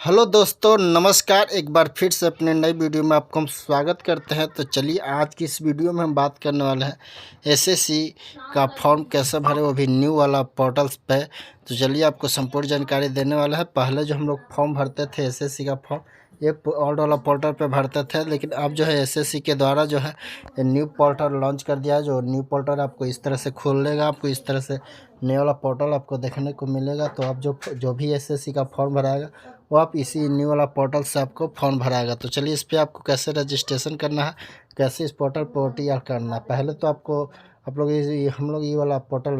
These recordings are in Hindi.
हेलो दोस्तों, नमस्कार। एक बार फिर से अपने नई वीडियो में आपको हम स्वागत करते हैं। तो चलिए, आज की इस वीडियो में हम बात करने वाले हैं एसएससी का फॉर्म कैसे भरे, वो भी न्यू वाला पोर्टल्स पे। तो चलिए, आपको संपूर्ण जानकारी देने वाला है। पहले जो हम लोग फॉर्म भरते थे एसएससी का फॉर्म, ये ओल्ड वाला पोर्टल पे भरते थे, लेकिन अब जो है एसएससी के द्वारा जो है न्यू पोर्टल लॉन्च कर दिया है। जो न्यू पोर्टल आपको इस तरह से खोल लेगा, आपको इस तरह से नया वाला पोर्टल आपको देखने को मिलेगा। तो आप जो जो भी एसएससी का फॉर्म भराएगा वो आप इसी न्यू वाला पोर्टल से आपको फॉर्म भराएगा। तो चलिए, इस पर आपको कैसे रजिस्ट्रेशन करना है, कैसे इस पोर्टल पर OTR करना है। पहले तो आपको आप लोग हम लोग ये वाला पोर्टल,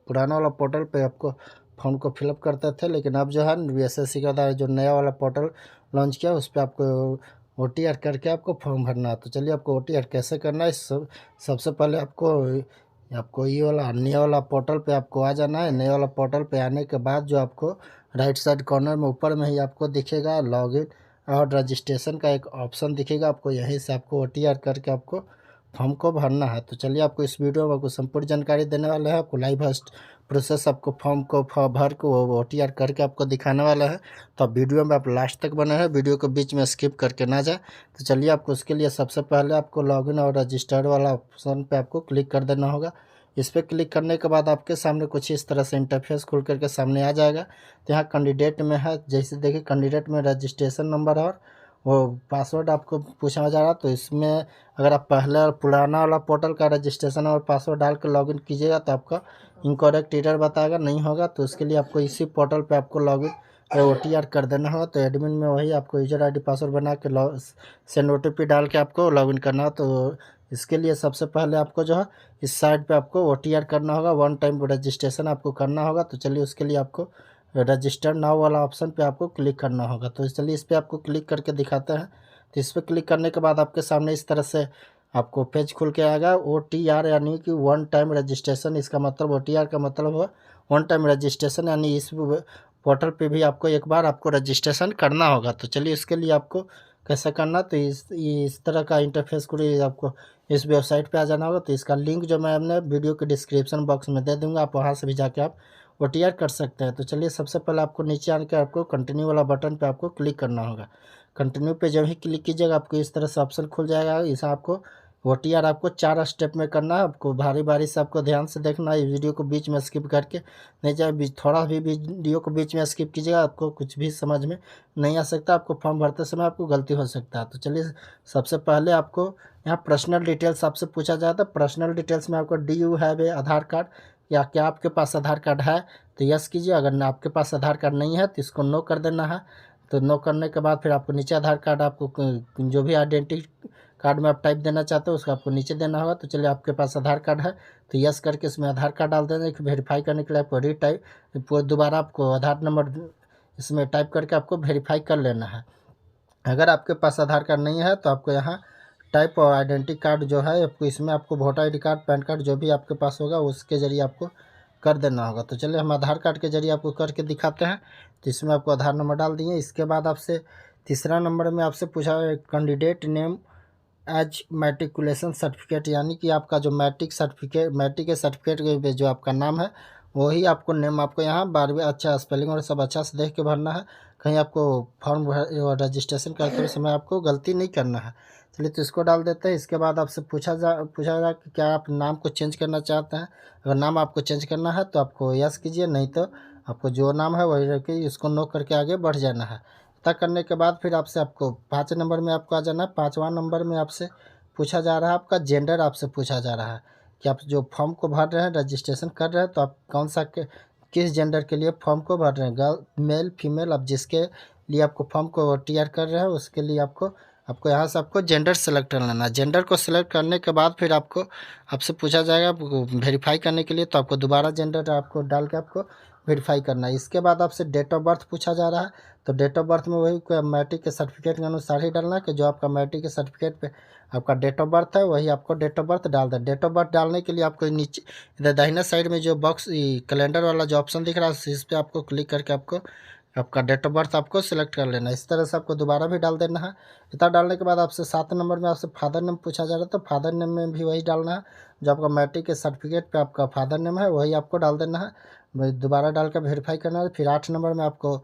पुराना वाला पोर्टल पे आपको फॉर्म को फिलअप करते थे, लेकिन अब जो है एसएससी का जो नया वाला पोर्टल लॉन्च किया उस पर आपको OTR करके आपको फॉर्म भरना है। तो चलिए, आपको OTR कैसे करना है, सबसे पहले आपको आपको ये वाला नया वाला पोर्टल पे आपको आ जाना है। नया वाला पोर्टल पे आने के बाद जो आपको राइट साइड कॉर्नर में ऊपर में ही आपको दिखेगा लॉगिन और रजिस्ट्रेशन का एक ऑप्शन दिखेगा। आपको यहीं से आपको OTR करके आपको फॉर्म को भरना है। तो चलिए, आपको इस वीडियो में आपको संपूर्ण जानकारी देने वाले हैं। आपको लाइव प्रोसेस आपको फॉर्म को भर को OTR करके आपको दिखाने वाला है। तो आप वीडियो में आप लास्ट तक बने हैं, वीडियो को बीच में स्किप करके ना जाए। तो चलिए, आपको उसके लिए सबसे पहले आपको लॉगिन और रजिस्टर्ड वाला ऑप्शन पे आपको क्लिक कर देना होगा। इस पर क्लिक करने के बाद आपके सामने कुछ इस तरह से इंटरफेस खुल करके सामने आ जाएगा। तो यहाँ कैंडिडेट में है, जैसे देखिए कैंडिडेट में रजिस्ट्रेशन नंबर और वो पासवर्ड आपको पूछा जा रहा। तो इसमें अगर आप पहले और पुराना वाला पोर्टल का रजिस्ट्रेशन और पासवर्ड डाल कर लॉगिन कीजिएगा तो आपका इनकरेक्ट एरर बताएगा, नहीं होगा तो उसके लिए आपको इसी पोर्टल पे आपको लॉगिन OTR कर देना होगा। तो एडमिन में वही आपको यूजर ID पासवर्ड बना के सेंड OTP डाल के आपको लॉगिन करना हो। तो इसके लिए सबसे पहले आपको जो है इस साइड पे आपको OTR करना होगा, वन टाइम रजिस्ट्रेशन आपको करना होगा। तो चलिए, उसके लिए आपको रजिस्टर नाउ वाला ऑप्शन पे आपको क्लिक करना होगा। तो चलिए, इस पर आपको क्लिक करके दिखाते हैं। तो इस पर क्लिक करने के बाद आपके सामने इस तरह से आपको पेज खुल के आएगा। OTR यानी कि वन टाइम रजिस्ट्रेशन, इसका मतलब OTR का मतलब है वन टाइम रजिस्ट्रेशन, यानी इस पोर्टल पे भी आपको एक बार आपको रजिस्ट्रेशन करना होगा। तो चलिए, इसके लिए आपको कैसे करना, तो इस तरह का इंटरफेस को आपको इस वेबसाइट पे आ जाना होगा। तो इसका लिंक जो मैं अपने वीडियो के डिस्क्रिप्शन बॉक्स में दे दूंगा, आप वहां से भी जाके आप OTR कर सकते हैं। तो चलिए, सबसे पहले आपको नीचे आकर आपको कंटिन्यू वाला बटन पे आपको क्लिक करना होगा। कंटिन्यू पे जब ही क्लिक कीजिएगा आपको इस तरह से ऑप्शन खुल जाएगा। इसे आपको OTR आपको 4 स्टेप में करना है। आपको बारी बारी से आपको ध्यान से देखना है, वीडियो को बीच में स्किप करके नहीं जाए। थोड़ा भी वीडियो को बीच में स्किप कीजिएगा, आपको कुछ भी समझ में नहीं आ सकता, आपको फॉर्म भरते समय आपको गलती हो सकता है। तो चलिए, सबसे पहले आपको यहाँ पर्सनल डिटेल्स आपसे पूछा जाता है। पर्सनल डिटेल्स में आपको do you have a Aadhaar card, या क्या आपके पास आधार कार्ड है, तो यस कीजिए। अगर आपके पास आधार कार्ड नहीं है तो इसको नो कर देना है। तो नो करने के बाद फिर आपको नीचे आधार कार्ड, आपको जो भी आइडेंटिटी कार्ड में आप टाइप देना चाहते हो उसका आपको नीचे देना होगा। तो चलिए, आपके पास आधार कार्ड है तो यस करके इसमें आधार कार्ड डाल देना। वेरीफाई करने के लिए आपको दोबारा आपको आधार नंबर इसमें टाइप करके आपको वेरीफाई कर लेना है। अगर आपके पास आधार कार्ड नहीं है तो आपको यहाँ टाइप और आइडेंटिटी कार्ड जो है आपको इसमें आपको voter ID card, pan card जो भी आपके पास होगा उसके ज़रिए आपको कर देना होगा। तो चलिए, हम आधार कार्ड के ज़रिए आपको करके दिखाते हैं। तो इसमें आपको आधार नंबर डाल दिए। इसके बाद आपसे तीसरा नंबर में आपसे पूछा है candidate name as matriculation certificate, यानी कि आपका जो मैट्रिक के सर्टिफिकेट पे जो आपका नाम है वही आपको नेम आपको यहाँ 12वीं अच्छा स्पेलिंग और सब अच्छा से देख के भरना है। कहीं आपको फॉर्म रजिस्ट्रेशन करते समय आपको गलती नहीं करना है। चलिए, तो इसको डाल देते हैं। इसके बाद आपसे पूछा जा कि क्या आप नाम को चेंज करना चाहते हैं। अगर नाम आपको चेंज करना है तो आपको यस कीजिए, नहीं तो आपको जो नाम है वही रख के इसको नो करके आगे बढ़ जाना है। तय करने के बाद फिर आपको 5 नंबर में आपको आ जाना है। 5वां नंबर में आपसे पूछा जा रहा है आपका जेंडर, आपसे पूछा जा रहा है कि आप जो फॉर्म को भर रहे हैं, रजिस्ट्रेशन कर रहे हैं, तो आप कौन सा किस जेंडर के लिए फॉर्म को भर रहे हैं, गर्ल, मेल, फीमेल। आप जिसके लिए आपको फॉर्म को OTR कर रहे हैं उसके लिए आपको आपको यहाँ से आपको जेंडर सेलेक्ट कर लेना है। जेंडर को सिलेक्ट करने के बाद फिर आपसे पूछा जाएगा वेरीफाई करने के लिए, तो आपको दोबारा जेंडर आपको डाल के आपको वेरीफाई करना है। इसके बाद आपसे डेट ऑफ बर्थ पूछा जा रहा है। तो डेट ऑफ बर्थ में वही मैट्रिक के सर्टिफिकेट के अनुसार ही डालना है कि जो आपका मैट्रिक के सर्टिफिकेट पे आपका डेट ऑफ बर्थ है वही आपको डेट ऑफ बर्थ डाल दें। डेट ऑफ बर्थ डालने के लिए आपको नीचे इधर दाहिने साइड में जो बॉक्स कैलेंडर वाला जो ऑप्शन दिख रहा है इस पर आपको क्लिक करके आपको आपका डेट ऑफ बर्थ आपको सिलेक्ट कर लेना है। इस तरह से आपको दोबारा भी डाल देना है। इतना डालने के बाद आपसे 7 नंबर में आपसे फादर नेम पूछा जा रहा है। तो फादर नेम में भी वही डालना है, जो आपका मैट्रिक के सर्टिफिकेट पे आपका फादर नेम है वही आपको डाल देना है। दोबारा डाल कर वेरीफाई करना है। फिर 8 नंबर में आपको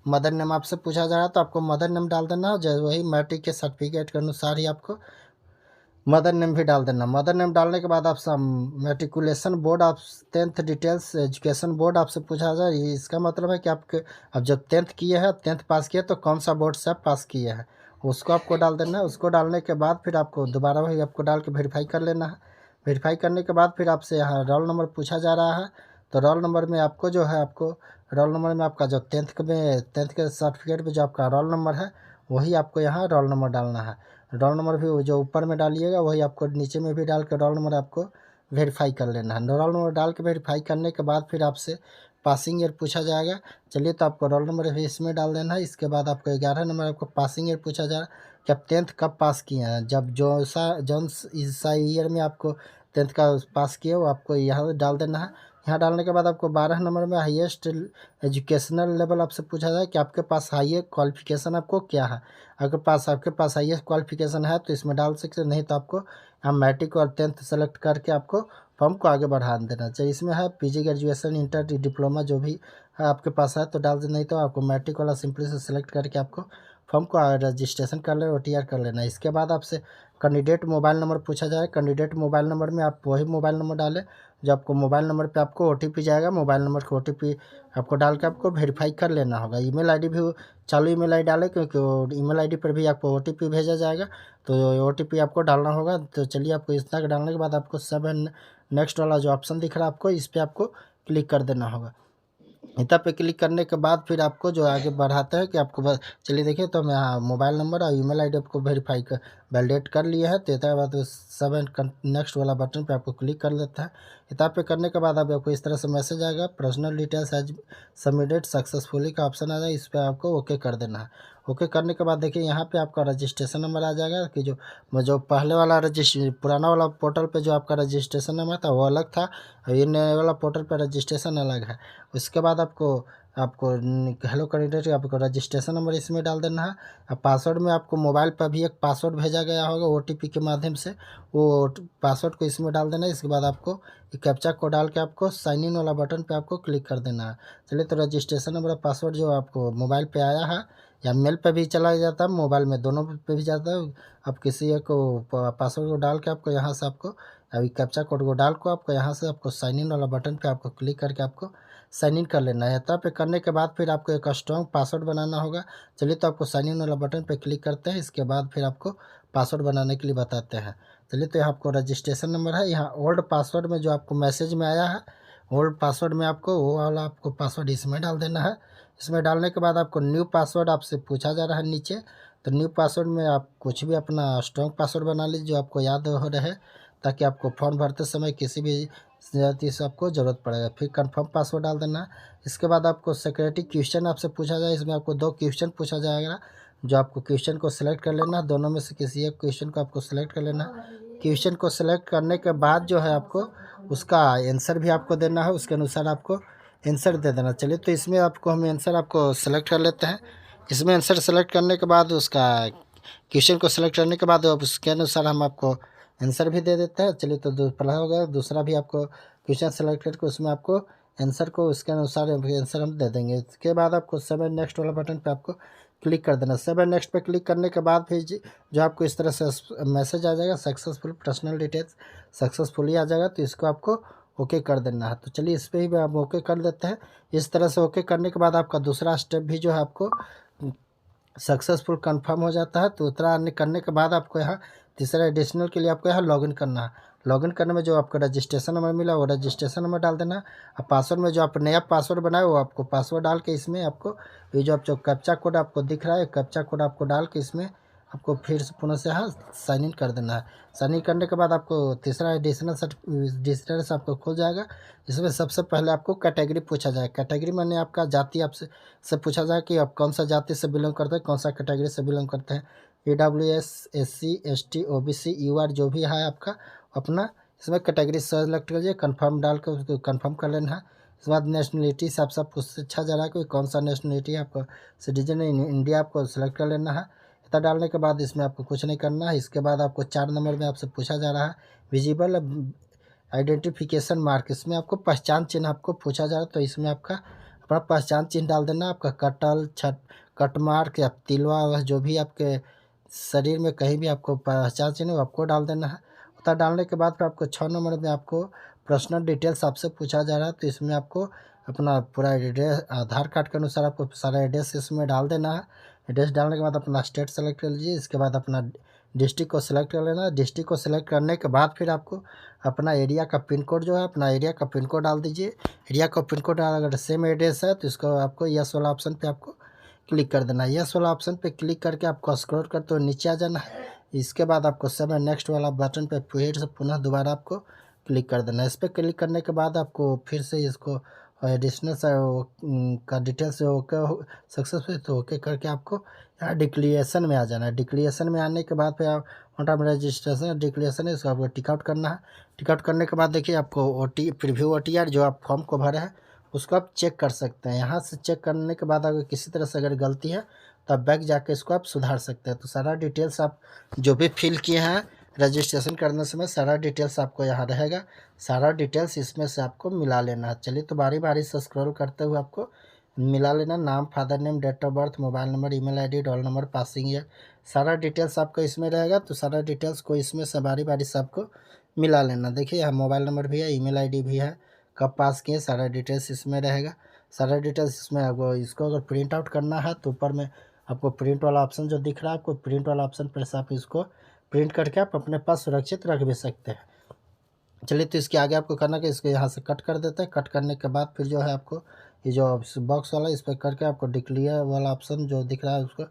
मदर नेम आपसे पूछा जा रहा है तो आपको मदर नेम डाल देना है। जैसे वही मैट्रिक के सर्टिफिकेट के अनुसार ही आपको मदर नेम भी डाल देना। मदर नेम डालने के बाद आप सब मेट्रिकुलेशन बोर्ड आप 10th डिटेल्स एजुकेशन बोर्ड आपसे पूछा जाए। इसका मतलब है कि आपके अब जब 10th किए हैं, 10th पास किए तो कौन सा बोर्ड से आप पास किए हैं उसको आपको डाल देना है। उसको डालने के बाद फिर आपको दोबारा वही आपको डाल के वेरीफाई कर लेना है। वेरीफाई करने के बाद फिर आपसे यहाँ रोल नंबर पूछा जा रहा है। तो रोल नंबर में आपको जो है आपको रोल नंबर में आपका जो 10th के सर्टिफिकेट में जो आपका रोल नंबर है वही आपको यहाँ रोल नंबर डालना है। रोल नंबर भी जो ऊपर में डालिएगा वही आपको नीचे में भी डाल के रोल नंबर आपको वेरीफाई कर लेना है। रोल नंबर डाल के वेरीफाई करने के बाद फिर आपसे पासिंग ईयर पूछा जाएगा। चलिए तो आपको रोल नंबर भी इसमें डाल देना है। इसके बाद आपको 11 नंबर आपको पासिंग ईयर पूछा जा रहा है कि आप 10th कब पास किए हैं। जब जौन सा ईयर में आपको 10th का पास किए वो आपको यहाँ डाल देना है। यहाँ डालने के बाद आपको 12 नंबर में हाईएस्ट एजुकेशनल लेवल आपसे पूछा जाए कि आपके पास हाईएस्ट क्वालिफिकेशन आपको क्या है। अगर आपके पास हाईएस्ट क्वालिफिकेशन है तो इसमें डाल सकते, नहीं तो आपको हम मैट्रिक और 10th सेलेक्ट करके आपको फॉर्म को आगे बढ़ा देना चाहिए। इसमें है पीजी ग्रेजुएशन इंटर डिप्लोमा जो भी है आपके पास है तो डाल दे, नहीं तो आपको मैट्रिक वाला सिंपली से सिलेक्ट करके आपको फॉर्म को रजिस्ट्रेशन कर लेना, OTR कर लेना। इसके बाद आपसे कैंडिडेट मोबाइल नंबर पूछा जाए। कैंडिडेट मोबाइल नंबर में आप वही मोबाइल नंबर डालें जो आपको मोबाइल नंबर पे आपको OTP जाएगा। मोबाइल नंबर को OTP आपको डाल के आपको वेरीफाई कर लेना होगा। ईमेल आईडी भी चालू ईमेल आईडी डालें क्योंकि ईमेल आईडी पर भी आपको OTP भेजा जाएगा तो OTP आपको डालना होगा। तो चलिए आपको इतना डालने के बाद आपको 7 नेक्स्ट वाला जो ऑप्शन दिख रहा है आपको इस पर आपको क्लिक कर देना होगा। इतना पे क्लिक करने के बाद फिर आपको जो आगे बढ़ाते हैं कि आपको बस चलिए देखिए तो मैं यहाँ मोबाइल नंबर और ईमेल आईडी आपको वेरीफाई कर वैलिडेट कर लिया है। तो इसके बाद 7 नेक्स्ट वाला बटन पे आपको क्लिक कर देता है। इतना पे करने के बाद आपको इस तरह से मैसेज आएगा, personal details as submitted successfully का ऑप्शन आ जाएगा। इस पर आपको ओके कर देना है। ओके करने के बाद देखिए यहाँ पे आपका रजिस्ट्रेशन नंबर आ जाएगा कि जो पहले वाला पुराना वाला पोर्टल पे जो आपका रजिस्ट्रेशन नंबर था वो अलग था और ये नए वाला पोर्टल पे रजिस्ट्रेशन अलग है। उसके बाद आपको आपको हेलो कैंडिडेट आपको रजिस्ट्रेशन नंबर इसमें डाल देना है। अब पासवर्ड में आपको मोबाइल पर भी एक पासवर्ड भेजा गया होगा OTP के माध्यम से, वो पासवर्ड को इसमें डाल देना है। इसके बाद आपको कैप्चा को डाल के आपको साइन इन वाला बटन पे आपको क्लिक कर देना है। चलिए तो रजिस्ट्रेशन नंबर पासवर्ड जो आपको मोबाइल पे आया है या मेल पे भी चला जाता है, मोबाइल में दोनों पे भी जाता है। आप किसी एक को पासवर्ड को डाल के आपको यहाँ से आपको अभी कैप्चा कोड को डाल को आपको यहाँ से आपको साइन इन वाला बटन पे आपको क्लिक करके आपको साइन इन कर लेना है। तब पे करने के बाद फिर आपको एक स्ट्रॉन्ग पासवर्ड बनाना होगा। चलिए तो आपको साइन इन वाला बटन पे क्लिक करते हैं। इसके बाद फिर आपको पासवर्ड बनाने के लिए बताते हैं। चलिए तो यहाँ आपको रजिस्ट्रेशन नंबर है, यहाँ ओल्ड पासवर्ड में जो आपको मैसेज में आया है ओल्ड पासवर्ड में आपको वो वाला आपको पासवर्ड इसमें डाल देना है। इसमें डालने के बाद आपको न्यू पासवर्ड आपसे पूछा जा रहा है नीचे, तो न्यू पासवर्ड में आप कुछ भी अपना स्ट्रॉन्ग पासवर्ड बना लीजिए जो आपको याद हो रहे, ताकि आपको फॉर्म भरते समय किसी भी ज्यादा से आपको ज़रूरत पड़ेगा। फिर कंफर्म पासवर्ड डाल देना। इसके बाद आपको सिक्योरिटी क्वेश्चन आपसे पूछा जाए। इसमें आपको 2 क्वेश्चन पूछा जाएगा जो आपको क्वेश्चन को सिलेक्ट कर लेना, दोनों में से किसी एक क्वेश्चन को आपको सिलेक्ट कर लेना। क्वेश्चन को सिलेक्ट करने के बाद जो है आपको उसका आंसर भी आपको देना है, उसके अनुसार आपको आंसर दे देना। चलिए तो इसमें आपको हम आंसर आपको सेलेक्ट कर लेते हैं। इसमें आंसर सेलेक्ट करने के बाद उसका क्वेश्चन को सिलेक्ट करने के बाद अब उसके अनुसार हम आपको आंसर भी दे देते हैं। चलिए तो पहला हो गया, दूसरा भी आपको क्वेश्चन सेलेक्ट करके उसमें आपको आंसर को उसके अनुसार आंसर हम दे देंगे। इसके बाद आपको 7 नेक्स्ट वाला बटन पे आपको क्लिक कर देना। 7 नेक्स्ट पे क्लिक करने के बाद फिर जो आपको इस तरह से मैसेज आ जाएगा सक्सेसफुल पर्सनल डिटेल्स सक्सेसफुली आ जाएगा, तो इसको आपको ओके कर देना है। तो चलिए इस पर ही आप ओके कर देते हैं। इस तरह से ओके करने के बाद आपका दूसरा स्टेप भी जो है आपको सक्सेसफुल कंफर्म हो जाता है। तो उतना करने के बाद आपको यहाँ तीसरा एडिशनल के लिए आपको यहाँ लॉगिन करना है। लॉगिन करने में जो आपको रजिस्ट्रेशन नंबर मिला वो रजिस्ट्रेशन नंबर डाल देना। और पासवर्ड में जो आप नया पासवर्ड बनाए वो आपको पासवर्ड डाल के इसमें आपको ये जो कैप्चा कोड आपको दिख रहा है कैप्चा कोड आपको डाल के इसमें आपको फिर से पुनः से यहाँ साइन इन कर देना है। साइन इन करने के बाद आपको तीसरा एडिशनल से आपको खुल जाएगा। इसमें सबसे पहले आपको कैटेगरी पूछा जाए। कैटेगरी माने आपका जाति आपसे से पूछा जाए कि आप कौन सा जाति से बिलोंग करते हैं, कौन सा कैटेगरी से बिलोंग करते हैं। EWS SC ST OBC UR जो भी है आपका अपना इसमें कैटेगरी सेलेक्ट कीजिए, कंफर्म डाल कर उसको कंफर्म कर लेना है। इसके बाद नेशनलिटी से आप सब पूछा जा रहा है कि कौन सा नेशनलिटी है आपका, सिटीजन इंडिया आपको सेलेक्ट कर लेना है। इतना डालने के बाद इसमें आपको कुछ नहीं करना है। इसके बाद आपको 4 नंबर में आपसे पूछा जा रहा है विजिबल आइडेंटिफिकेशन मार्क, इसमें आपको पहचान चिन्ह आपको पूछा जा रहा है। तो इसमें आपका अपना पहचान चिन्ह डाल देना। आपका कटल कट मार्क या तिलवा जो भी आपके शरीर में कहीं भी आपको पहचान चिन्ह आपको डाल देना है। उतना डालने के बाद फिर आपको 6 नंबर में आपको पर्सनल डिटेल्स आपसे पूछा जा रहा है, तो इसमें आपको अपना पूरा एड्रेस आधार कार्ड के अनुसार आपको सारा एड्रेस इसमें डाल देना है। एड्रेस डालने के बाद अपना स्टेट सेलेक्ट कर लीजिए। इसके बाद अपना डिस्ट्रिक्ट को सिलेक्ट कर लेना। डिस्ट्रिक्ट को सिलेक्ट करने के बाद फिर आपको अपना एरिया का पिन कोड जो है अपना एरिया का पिन कोड डाल दीजिए। एरिया का पिन कोड अगर सेम एड्रेस है तो इसको आपको यस वाला ऑप्शन पे आपको क्लिक कर देना है। यस वाला ऑप्शन पे क्लिक करके आपको स्क्रॉल करते हुए नीचे आ जाना है। इसके बाद आपको सब नेक्स्ट वाला बटन पे फिर से पुनः दोबारा आपको क्लिक कर देना है। इस पर क्लिक करने के बाद आपको फिर से इसको एडिशनल का डिटेल्स ओके सक्सेसफुल तो ओके करके आपको यहाँ डिक्लेरेशन में आ जाना है। डिक्लेरेशन में आने के बाद फिर आप ऑन रजिस्ट्रेशन डिक्लेरेशन है, इसको आपको टिकआउट करना है। टिकआउट करने के बाद देखिए आपको प्रीव्यू OTR जो आप फॉर्म को भरे हैं उसको आप चेक कर सकते हैं। यहाँ से चेक करने के बाद अगर किसी तरह से अगर गलती है तो आप बैक जाके इसको आप सुधार सकते हैं। तो सारा डिटेल्स आप जो भी फिल किए हैं रजिस्ट्रेशन करने समय सारा डिटेल्स आपको यहाँ रहेगा। सारा डिटेल्स इसमें से आपको मिला लेना है। चलिए तो बारी बारी से स्क्रॉल करते हुए आपको मिला लेना। नाम, father name, date of birth, mobile number, email ID, roll number, passing year, सारा डिटेल्स आपका इसमें रहेगा। तो सारा डिटेल्स को इसमें से बारी बारी से आपको मिला लेना। देखिए यहाँ मोबाइल नंबर भी है, ईमेल आईडी भी है, कब पास किए, सारा डिटेल्स इसमें रहेगा। सारा डिटेल्स इसमें आपको इसको अगर प्रिंट आउट करना है तो ऊपर में आपको प्रिंट वाला ऑप्शन जो दिख रहा है आपको प्रिंट वाला ऑप्शन पर से आप इसको प्रिंट करके आप अपने पास सुरक्षित रख भी सकते हैं। चलिए तो इसके आगे आपको करना कि इसको यहाँ से कट कर देते हैं। कट करने के बाद फिर जो है आपको ये जो बॉक्स वाला इस पर करके आपको डिक्लेयर वाला ऑप्शन जो दिख रहा है उसको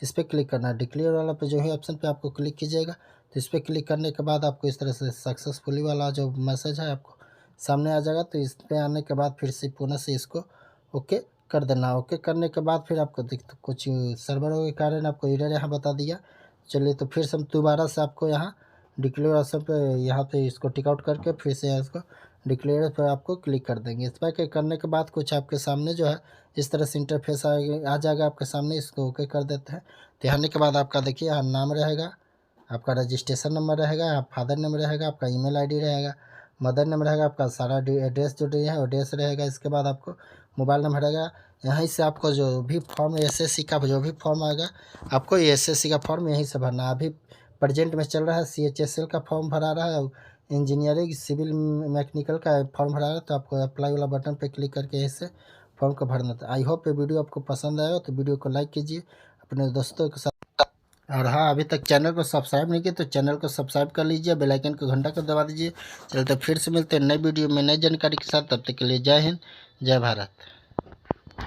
इस पर क्लिक करना है। डिक्लेयर वाला पे जो है ऑप्शन पे आपको क्लिक कीजिएगा। तो इस पर क्लिक करने के बाद आपको इस तरह से सक्सेसफुली वाला जो मैसेज है आपको सामने आ जाएगा। तो इस पर आने के बाद फिर से पुनः से इसको ओके कर देना। ओके करने के बाद फिर आपको कुछ सर्वरों के कारण आपको एरर यहाँ बता दिया। चलिए तो फिर से हम दोबारा से आपको यहाँ डिक्लेयर ऑप्शन पे यहाँ पे इसको टिक आउट करके फिर से इसको डिक्लेयर पर आपको क्लिक कर देंगे। इस पर करने के बाद कुछ आपके सामने जो है इस तरह से इंटरफेस आ जाएगा आपके सामने। इसको ओके कर देते हैं। तो आने के बाद आपका देखिए यहाँ नाम रहेगा, आपका रजिस्ट्रेशन नंबर रहेगा, यहाँ फादर नेम रहेगा, आपका ईमेल आईडी रहेगा, मदर नेम रहेगा, आपका सारा एड्रेस जो है एड्रेस रहेगा। इसके बाद आपको मोबाइल नंबर रहेगा। यहीं से आपको जो भी फॉर्म SSC का जो भी फॉर्म आएगा आपको SSC का फॉर्म यहीं से भरना है। अभी प्रेजेंट में चल रहा है CHSL का फॉर्म भरा रहा है, इंजीनियरिंग सिविल मैकेनिकल का फॉर्म भरा रहा है। तो आपको अप्लाई वाला बटन पे क्लिक करके इससे फॉर्म को भरना था। आई होप ये वीडियो आपको पसंद आया हो तो वीडियो को लाइक कीजिए अपने दोस्तों के साथ। और हाँ, अभी तक चैनल को सब्सक्राइब नहीं किया तो चैनल को सब्सक्राइब कर लीजिए, बेल आइकन को घंटा को दबा दीजिए। चलते फिर से मिलते हैं नई वीडियो में नई जानकारी के साथ। तब तक के लिए जय हिंद, जय भारत।